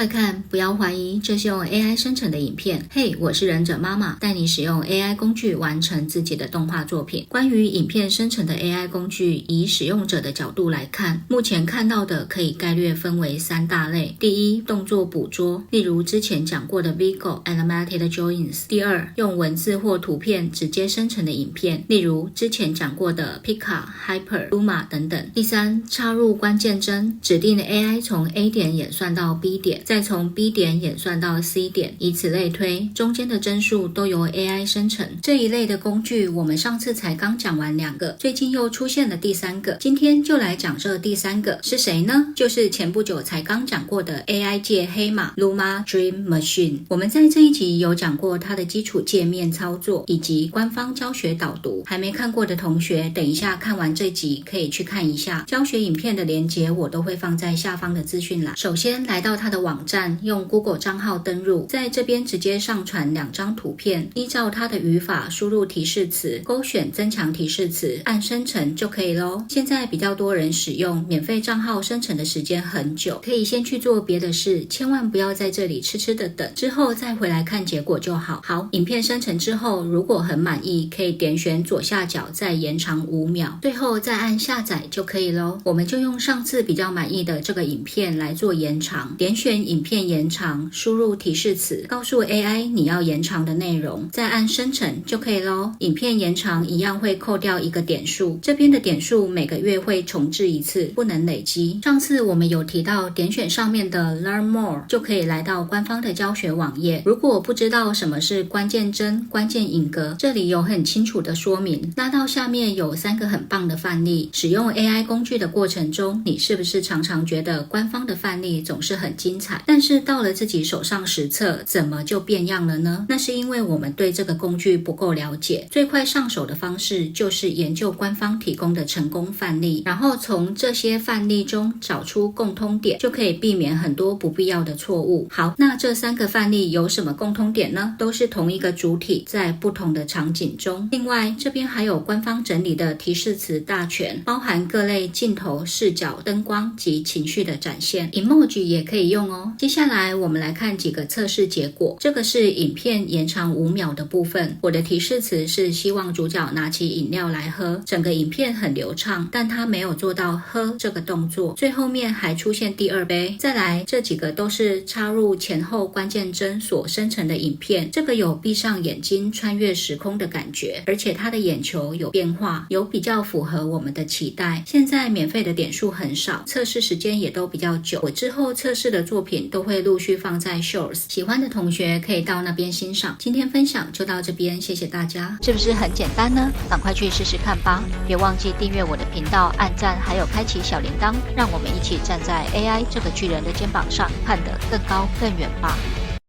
快看，不要怀疑，这是用 AI 生成的影片。嘿，我是忍者妈妈，带你使用 AI 工具完成自己的动画作品。关于影片生成的 AI 工具，以使用者的角度来看，目前看到的可以概略分为3大类。第一，动作捕捉，例如之前讲过的 Vigo Animated Joins。第二，用文字或图片直接生成的影片，例如之前讲过的 Pika、Hyper、Luma 等等。第三，插入关键帧，指定的 AI 从 A 点演算到 B 点，再从 B 点演算到 C 点，以此类推，中间的帧数都由 AI 生成。这一类的工具我们上次才刚讲完2个，最近又出现了第3个，今天就来讲这第3个是谁呢？就是前不久才刚讲过的 AI 界黑马 Luma Dream Machine。 我们在这一集有讲过它的基础界面操作以及官方教学导读，还没看过的同学等一下看完这集可以去看一下，教学影片的连结我都会放在下方的资讯栏。首先来到它的网站，用 Google 账号登入，在这边直接上传2张图片，依照它的语法输入提示词，勾选增强提示词，按生成就可以咯。现在比较多人使用，免费账号生成的时间很久，可以先去做别的事，千万不要在这里痴痴的等，之后再回来看结果就好。好，影片生成之后，如果很满意，可以点选左下角再延长5秒，最后再按下载就可以咯。我们就用上次比较满意的这个影片来做延长，点选影片延长，输入提示词，告诉 AI 你要延长的内容，再按生成就可以咯。影片延长一样会扣掉1个点数，这边的点数每个月会重置一次，不能累积。上次我们有提到，点选上面的 Learn More 就可以来到官方的教学网页。如果不知道什么是关键帧、关键影格，这里有很清楚的说明。拉到下面有3个很棒的范例。使用 AI 工具的过程中，你是不是常常觉得官方的范例总是很精彩，但是到了自己手上实测，怎么就变样了呢？那是因为我们对这个工具不够了解。最快上手的方式就是研究官方提供的成功范例，然后从这些范例中找出共通点，就可以避免很多不必要的错误。好，那这3个范例有什么共通点呢？都是同一个主体在不同的场景中。另外这边还有官方整理的提示词大全，包含各类镜头、视角、灯光及情绪的展现。 emoji 也可以用哦。接下来我们来看几个测试结果。这个是影片延长5秒的部分，我的提示词是希望主角拿起饮料来喝，整个影片很流畅，但他没有做到喝这个动作，最后面还出现第2杯。再来，这几个都是插入前后关键帧所生成的影片，这个有闭上眼睛穿越时空的感觉，而且他的眼球有变化，有比较符合我们的期待。现在免费的点数很少，测试时间也都比较久，我之后测试的作品都会陆续放在 Shorts， 喜欢的同学可以到那边欣赏。今天分享就到这边，谢谢大家。是不是很简单呢？赶快去试试看吧。别忘记订阅我的频道，按赞，还有开启小铃铛，让我们一起站在 AI 这个巨人的肩膀上，看得更高更远吧。